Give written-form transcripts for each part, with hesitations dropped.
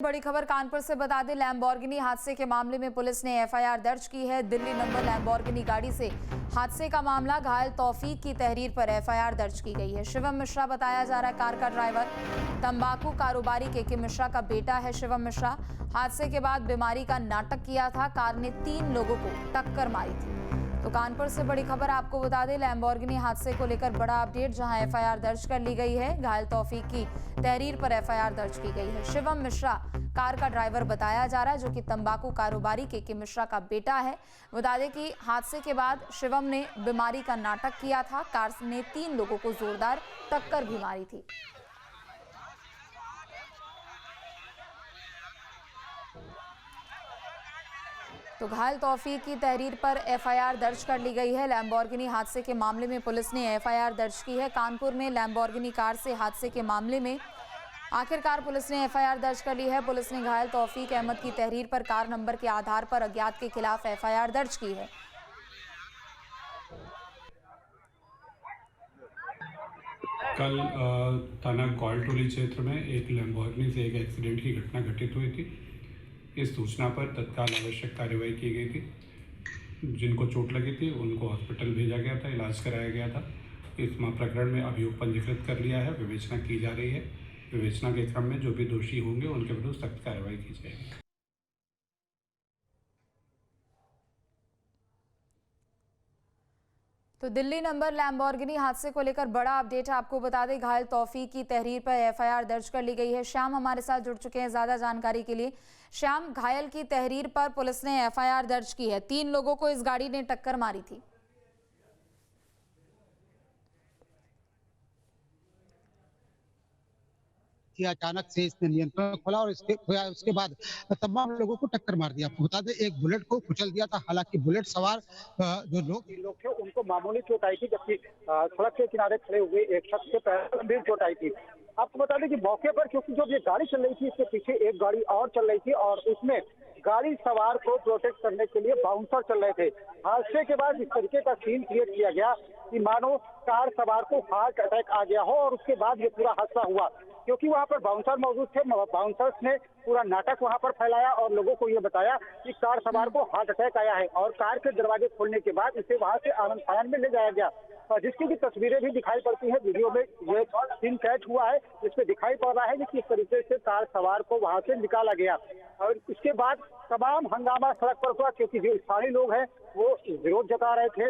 बड़ी खबर कानपुर से बता दें, लैम्बोर्गिनी हादसे के मामले में पुलिस ने एफआईआर दर्ज की है। दिल्ली नंबर लैम्बोर्गिनी गाड़ी से हादसे का मामला, घायल तौफीक की तहरीर पर एफआईआर दर्ज की गई है। शिवम मिश्रा बताया जा रहा है कार का ड्राइवर। तंबाकू कारोबारी के मिश्रा का बेटा है शिवम मिश्रा। हादसे के बाद बीमारी का नाटक किया था। कार ने 3 लोगों को टक्कर मारी थी। तो कानपुर से बड़ी खबर आपको बता दें, लैम्बोर्गिनी हादसे को लेकर बड़ा अपडेट, जहां एफआईआर दर्ज कर ली गई है। घायल तौफीक की तहरीर पर एफआईआर दर्ज की गई है। शिवम मिश्रा कार का ड्राइवर बताया जा रहा है, जो कि तंबाकू कारोबारी के मिश्रा का बेटा है। बता दें कि हादसे के बाद शिवम ने बीमारी का नाटक किया था। कार ने 3 लोगों को जोरदार टक्कर भी मारी थी। तो घायल तौफीक की तहरीर पर एफआईआर दर्ज कर ली गई है। लैम्बोर्गिनी हादसे के मामले में पुलिस ने एफआईआर दर्ज की है। कानपुर में लैम्बोर्गिनी कार से हादसे के मामले में आखिरकार पुलिस ने एफआईआर दर्ज कर ली है। पुलिस ने घायल तौफीक अहमद की तहरीर पर कार नंबर के आधार पर अज्ञात के खिलाफ एफआईआर दर्ज की है। कल थाना कौलटोली क्षेत्र में एक लैम्बोर्गिनी से एक एक्सीडेंट की घटना घटित हुई थी। इस सूचना पर तत्काल आवश्यक कार्रवाई की गई थी। जिनको चोट लगी थी उनको हॉस्पिटल भेजा गया था, इलाज कराया गया था। इस प्रकरण में अभियोग पंजीकृत कर लिया है, विवेचना की जा रही है। विवेचना के क्रम में जो भी दोषी होंगे उनके विरुद्ध सख्त कार्रवाई की जाएगी। तो दिल्ली नंबर लैम्बोर्गिनी हादसे को लेकर बड़ा अपडेट है, आपको बता दें। घायल तौफीक की तहरीर पर एफआईआर दर्ज कर ली गई है। श्याम हमारे साथ जुड़ चुके हैं ज्यादा जानकारी के लिए। श्याम, घायल की तहरीर पर पुलिस ने एफआईआर दर्ज की है। 3 लोगों को इस गाड़ी ने टक्कर मारी थी। कि अचानक से इसने नियंत्रण खोला और उसके बाद तमाम लोगों को टक्कर मार दिया। आपको बता दें, एक बुलेट को कुचल दिया था। हालांकि बुलेट सवार जो लोग थे उनको मामूली चोट आई थी, जबकि सड़क के किनारे खड़े हुए एक शख्स के पैर में गंभीर चोट आई थी। आपको बता दें कि मौके पर, क्योंकि जो ये गाड़ी चल रही थी, इसके पीछे एक गाड़ी और चल रही थी और उसमें गाड़ी सवार को प्रोटेक्ट करने के लिए बाउंसर चल रहे थे। हादसे के बाद इस तरीके का सीन क्रिएट किया गया कि मानो कार सवार को हार्ट अटैक आ गया हो और उसके बाद ये पूरा हादसा हुआ। क्योंकि वहां पर बाउंसर मौजूद थे, बाउंसर्स ने पूरा नाटक वहां पर फैलाया और लोगों को ये बताया कि कार सवार को हार्ट अटैक आया है और कार के दरवाजे खोलने के बाद इसे वहां से आनंद फानन में ले जाया गया। और जिसकी भी तस्वीरें भी दिखाई पड़ती है, वीडियो में ये सीन कैच हुआ है, जिसमें दिखाई पड़ रहा है कि किस तरीके से कार सवार को वहां से निकाला गया। और इसके बाद तमाम हंगामा सड़क पर हुआ, क्योंकि जो स्थानीय लोग हैं वो विरोध जता रहे थे।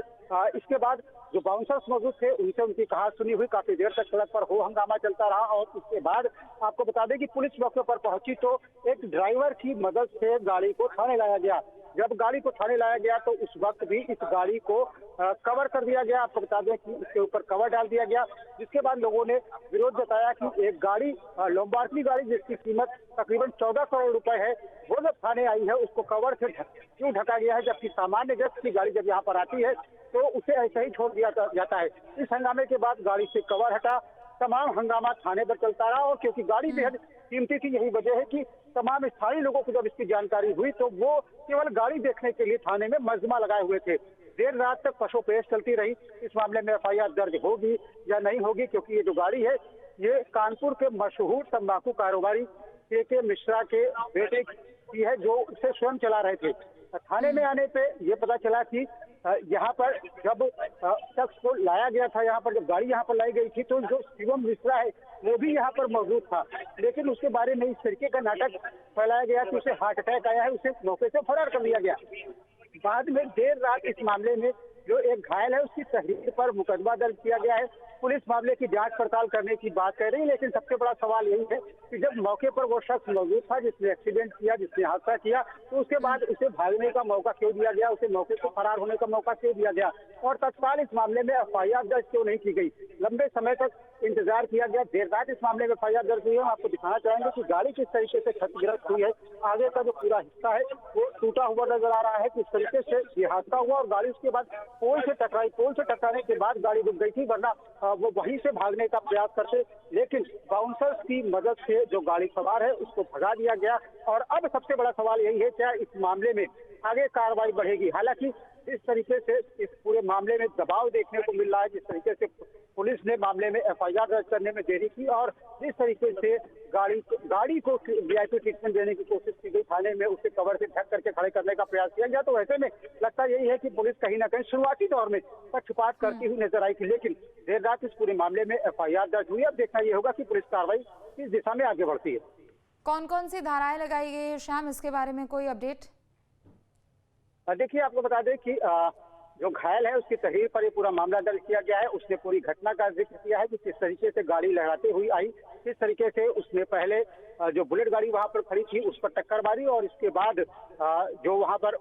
इसके बाद जो बाउंसर्स मौजूद थे उनसे उनकी कहानी सुनी हुई, काफी देर तक सड़क पर हो हंगामा चलता रहा। और उसके बाद आपको बता दें कि पुलिस मौके पर पहुंची तो एक ड्राइवर की मदद से गाड़ी को थाने लाया गया। जब गाड़ी को थाने लाया गया तो उस वक्त भी इस गाड़ी को कवर कर दिया गया। आपको बता दें कि इसके ऊपर कवर डाल दिया गया, जिसके बाद लोगों ने विरोध जताया कि एक गाड़ी, लैम्बोर्गिनी गाड़ी जिसकी कीमत तकरीबन 14 करोड़ रुपए है, वो जब थाने आई है उसको कवर से क्यों ढका गया है, जबकि सामान्य व्यक्ति की गाड़ी जब यहाँ पर आती है तो उसे ऐसे ही छोड़ दिया जाता है। इस हंगामे के बाद गाड़ी से कवर हटा, तमाम हंगामा थाने पर चलता रहा। और क्योंकि गाड़ी बेहद कीमती थी, यही वजह है कि तमाम स्थानीय लोगों को जब इसकी जानकारी हुई तो वो केवल गाड़ी देखने के लिए थाने में मजमा लगाए हुए थे। देर रात तक पशोपेश चलती रही। इस मामले में एफआईआर दर्ज होगी या नहीं होगी, क्योंकि ये जो गाड़ी है ये कानपुर के मशहूर तंबाकू कारोबारी के मिश्रा के बेटे की है, जो उसे स्वयं चला रहे थे। थाने में आने पे ये पता चला कि यहाँ पर जब शख्स को लाया गया था, यहाँ पर जब गाड़ी यहाँ पर लाई गई थी तो जो शिवम मिश्रा है वो भी यहाँ पर मौजूद था, लेकिन उसके बारे में इस तरीके का नाटक फैलाया गया कि उसे हार्ट अटैक आया है, उसे मौके से फरार कर दिया गया। बाद में देर रात इस मामले में जो एक घायल है उसकी तहरीर पर मुकदमा दर्ज किया गया है। पुलिस मामले की जांच पड़ताल करने की बात कह रही है, लेकिन सबसे बड़ा सवाल यही है कि जब मौके पर वो शख्स मौजूद था जिसने एक्सीडेंट किया, जिसने हादसा किया, तो उसके बाद उसे भागने का मौका क्यों दिया गया, उसे मौके से फरार होने का मौका क्यों दिया गया और तत्काल इस मामले में एफआईआर दर्ज क्यों नहीं की गई। लंबे समय तक इंतजार किया गया, देर रात इस मामले में एफआईआर दर्ज हुई है। हम आपको दिखाना चाहेंगे कि गाड़ी किस तरीके से क्षतिग्रस्त हुई है। आगे का जो पूरा हिस्सा है वो टूटा हुआ नजर आ रहा है। किस तरीके से ये हादसा हुआ और गाड़ी उसके बाद पोल से टकराई, पोल से टकराने के बाद गाड़ी रुक गई थी, वरना वो वहीं से भागने का प्रयास करते, लेकिन बाउंसर्स की मदद से जो गाड़ी सवार है उसको भगा दिया गया। और अब सबसे बड़ा सवाल यही है, क्या इस मामले में आगे कार्रवाई बढ़ेगी। हालांकि जिस तरीके से इस पूरे मामले में दबाव देखने को मिल रहा है, जिस तरीके से पुलिस ने मामले में एफआईआर दर्ज करने में देरी की और जिस तरीके से गाड़ी को वीआईपी ट्रीटमेंट देने की कोशिश की गई थाने में, उसे कवर से ढक करके खड़े करने का प्रयास किया गया, तो वैसे में लगता यही है कि पुलिस कहीं ना कहीं शुरुआती दौर में पक्षपात करती हुई नजर आई थी, लेकिन देर रात इस पूरे मामले में एफआईआर दर्ज हुई। अब देखना यह होगा कि पुलिस कार्रवाई किस दिशा में आगे बढ़ती है। कौन कौन सी धाराएं लगाई गई है श्याम, इसके बारे में कोई अपडेट? देखिए, आपको बता दें कि जो घायल है उसकी तहरीर पर ये पूरा मामला दर्ज किया गया है। उसने पूरी घटना का जिक्र किया है कि किस तरीके से गाड़ी लहराते हुई आई, किस तरीके से उसने पहले जो बुलेट गाड़ी वहां पर खड़ी थी उस पर टक्कर मारी और इसके बाद जो वहां पर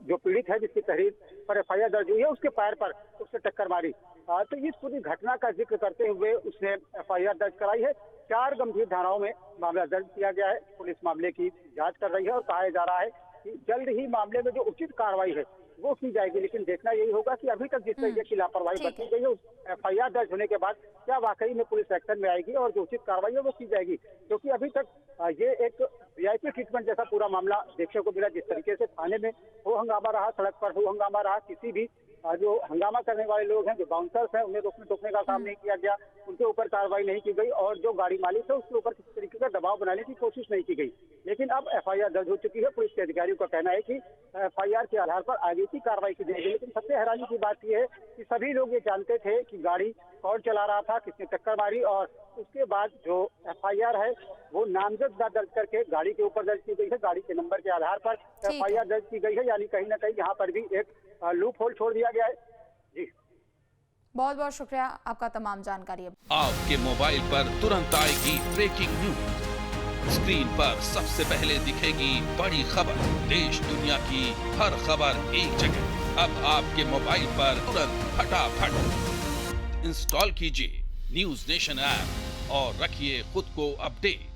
जो पीड़ित है जिसकी तहरीर पर एफआईआर दर्ज हुई है उसके पैर पर उसने टक्कर मारी। तो इस पूरी घटना का जिक्र करते हुए उसने एफआईआर दर्ज कराई है। 4 गंभीर धाराओं में मामला दर्ज किया गया है। पुलिस मामले की जांच कर रही है और कहा जा रहा है कि जल्द ही मामले में जो उचित कार्रवाई है वो की जाएगी, लेकिन देखना यही होगा कि अभी तक जिस तरीके की लापरवाही बरती गई है उस एफआईआर दर्ज होने के बाद क्या वाकई में पुलिस एक्शन में आएगी और जो उचित कार्रवाई है वो की जाएगी, क्योंकि अभी तक ये एक वीआईपी ट्रीटमेंट जैसा पूरा मामला देखने को मिला। जिस तरीके से थाने में हो हंगामा रहा, सड़क पर हो हंगामा रहा, किसी भी जो हंगामा करने वाले लोग हैं, जो बाउंसर्स हैं, उन्हें रोकने टोकने का काम नहीं किया गया, उनके ऊपर कार्रवाई नहीं की गई और जो गाड़ी मालिक है उसके ऊपर किसी तरीके का दबाव बनाने की कोशिश नहीं की गई। लेकिन अब एफआईआर दर्ज हो चुकी है। पुलिस के अधिकारियों का कहना है कि एफआईआर के आधार पर आगे की कार्रवाई की जाएगी। लेकिन सबसे हैरानी की बात यह है कि सभी लोग ये जानते थे कि गाड़ी कौन चला रहा था, किसने टक्कर मारी, और उसके बाद जो एफआईआर है वो नामजद दर्ज करके गाड़ी के ऊपर दर्ज की गई है। गाड़ी के नंबर के आधार पर एफआईआर दर्ज की गई है, यानी कहीं ना कहीं यहाँ पर भी एक लूप होल छोड़ दिया गया है। जी, बहुत बहुत शुक्रिया आपका तमाम जानकारी। आपके मोबाइल पर तुरंत आएगी ब्रेकिंग न्यूज, स्क्रीन पर सबसे पहले दिखेगी बड़ी खबर, देश दुनिया की हर खबर एक जगह। अब आपके मोबाइल पर तुरंत फटाफट इंस्टॉल कीजिए न्यूज़ नेशन ऐप और रखिए खुद को अपडेट।